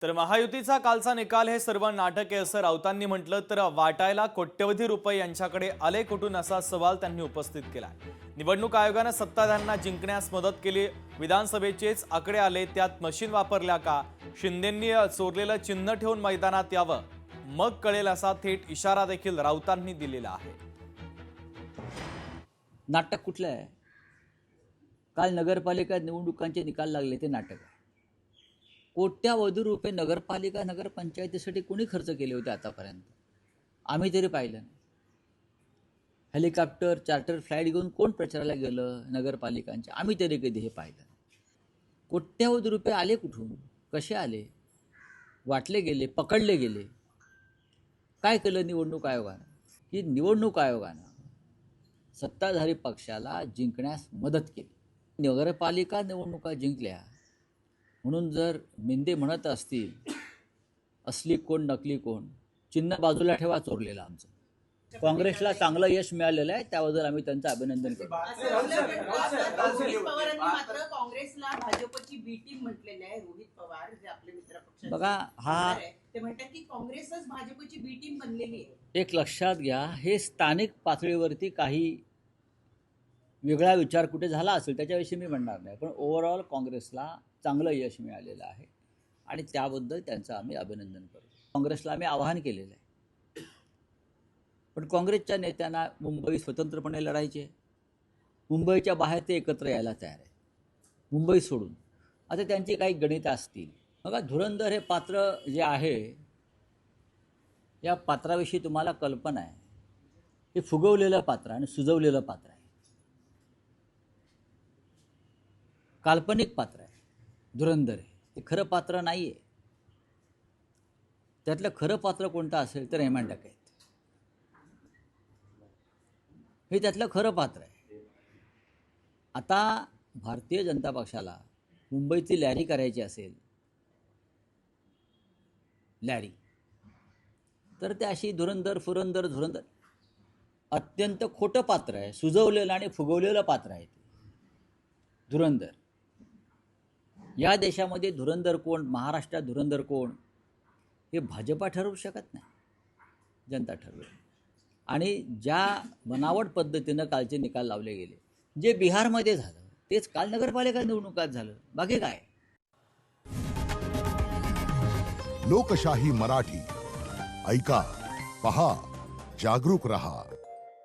तर महायुतीचा कालचा निकाल हे सर्व नाटक आहे असं राऊतांनी म्हटलं, तर वाटायला कोट्यवधी रुपये यांच्याकडे आले कुठून असा सवाल त्यांनी उपस्थित केला। निवडणूक आयोगाने सत्ताधाऱ्यांना जिंकण्यास मदत केली, विधानसभेचेच आकडे आले, त्यात मशीन वापरल्या का, शिंदेंनी चोरलेलं चिन्ह ठेवून मैदानात यावं, मग कळेल असा थेट इशारा देखील राऊतांनी दिलेला आहे। नाटक कुठलं आहे? काल नगरपालिका निवडणुकांचे निकाल लागले ते नाटक आहे। कोट्यावधी रुपये नगरपालिका नगरपंचायतीसाठी कोणी खर्च केले होते आतापर्यंत? आम्ही तरी पाहिलं नाही। हेलिकॉप्टर चार्टर फ्लाईट घेऊन कोण प्रचाराला गेलं नगरपालिकांच्या? आम्ही तरी कधी हे पाहिलं नाही। कोट्यावधी रुपये आले कुठून, कसे आले, वाटले गेले, पकडले गेले? काय केलं निवडणूक आयोगानं? की निवडणूक आयोगानं सत्ताधारी पक्षाला जिंकण्यास मदत केली। नगरपालिका निवडणुका जिंकल्या म्हणून जर मिंदे म्हणत असतील असली कोण नकली कोण, चिन्ह बाजूला ठेवा चोरलेलं आमचं। काँग्रेसला चांगलं यश मिळालेलं आहे, त्याबद्दल आम्ही त्यांचं अभिनंदन करतो। रोहित पवारांनी मात्र काँग्रेसला भाजपची बी टीम म्हटलेलं आहे। रोहित पवार जे आपले मित्र पक्षाचे बघा, हा ते म्हणतात की काँग्रेसच भाजपची बी टीम बनलेली आहे। एक लक्षात घ्या, हे स्थानिक पातळीवरती काही वेगळा विचार कुठे झाला असेल त्याच्याविषयी मी म्हणणार नाही, पण ओव्हरऑल काँग्रेसला चांगलं यश मिळालेलं आहे आणि त्याबद्दल त्यांचं आम्ही अभिनंदन करतो। काँग्रेसला आम्ही आवाहन केलेलं आहे, पण काँग्रेसच्या नेत्यांना मुंबई स्वतंत्रपणे लढायचे, मुंबईच्या बाहेर ते एकत्र यायला तयार आहे, मुंबई सोडून। आता त्यांची काही गणितं असतील। बघा, धुरंधर हे पात्र जे आहे, या पात्राविषयी तुम्हाला कल्पना आहे, हे फुगवलेलं पात्र आणि सुजवलेलं पात्र आहे, काल्पनिक पात्र आहे। धुरंधर आहे, ते खरं पात्र नाही आहे। त्यातलं खरं पात्र कोणतं असेल तर रेहमान डकैत, हे त्यातलं खरं पात्र आहे। आता भारतीय जनता पक्षाला मुंबईची लॅरी करायची असेल, लॅरी, तर ते अशी धुरंधर धुरंधर अत्यंत खोटं पात्र आहे, सुजवलेलं आणि फुगवलेलं पात्र आहे ते धुरंधर। या देशामध्ये धुरंधर कोण, महाराष्ट्रात धुरंधर कोण, हे भाजपा ठरवू शकत नाही, जनता ठरवेल। आणि ज्या बनावट पद्धतीनं कालचे निकाल लावले गेले, जे बिहारमध्ये झालं तेच काल नगरपालिका निवडणुकात झालं, बाकी काय? लोकशाही मराठी ऐका, पहा, जागरूक रहा।